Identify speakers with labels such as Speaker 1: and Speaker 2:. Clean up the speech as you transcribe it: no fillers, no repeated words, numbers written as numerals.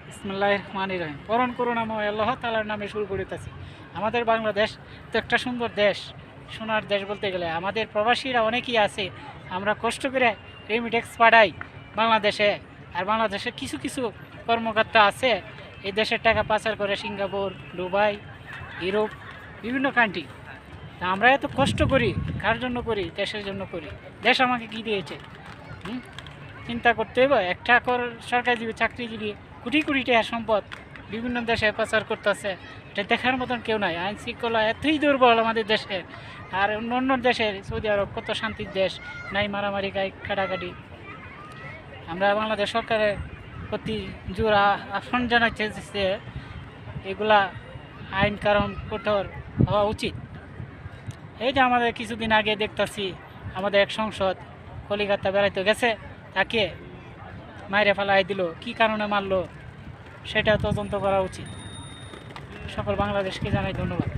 Speaker 1: বিসমিল্লাহির রহমানির রহিম। পরম করুণাময় আল্লাহ তাআলার নামে শুরু করিতেছি। আমাদের বাংলাদেশ তো একটা সুন্দর দেশ, সোনার দেশ বলতে গেলে। আমাদের প্রবাসীরা অনেকেই আছে, আমরা কষ্ট করে রেমিটেক্স পাঠাই বাংলাদেশে। আর বাংলাদেশে কিছু কিছু কর্মকর্তা আছে এই দেশের টাকা পাচার করে সিঙ্গাপুর, দুবাই, ইউরোপ, বিভিন্ন কান্ট্রি। তা আমরা এত কষ্ট করি, কার জন্য করি? দেশের জন্য করি। দেশ আমাকে কী দিয়েছে? হুম? চিন্তা করতে হবে। একটা সরকারিজীবী চাকরিজীবী কোটি কোটি টাকার সম্পদ বিভিন্ন দেশে পাচার করতেছে, এটা দেখার মতন কেউ নাই। আইন শৃঙ্খলা এতই দুর্বল আমাদের দেশে। আর অন্য অন্য দেশের, সৌদি আরব কত শান্তির দেশ, নাই মারামারি কাটাকাটি। আমরা বাংলাদেশ সরকারের প্রতি জোর আহ্বান জানাচ্ছি যে এগুলা আইন কারণ কঠোর হওয়া উচিত। এই যে আমাদের কিছুদিন আগে দেখতেছি আমাদের এক সংসদ কলিকাতা বেড়াইতে গেছে, তাকে মাইরে ফেলাই দিল। কি কারণে মারলো সেটা তদন্ত করা উচিত। সকল বাংলাদেশকে জানাই ধন্যবাদ।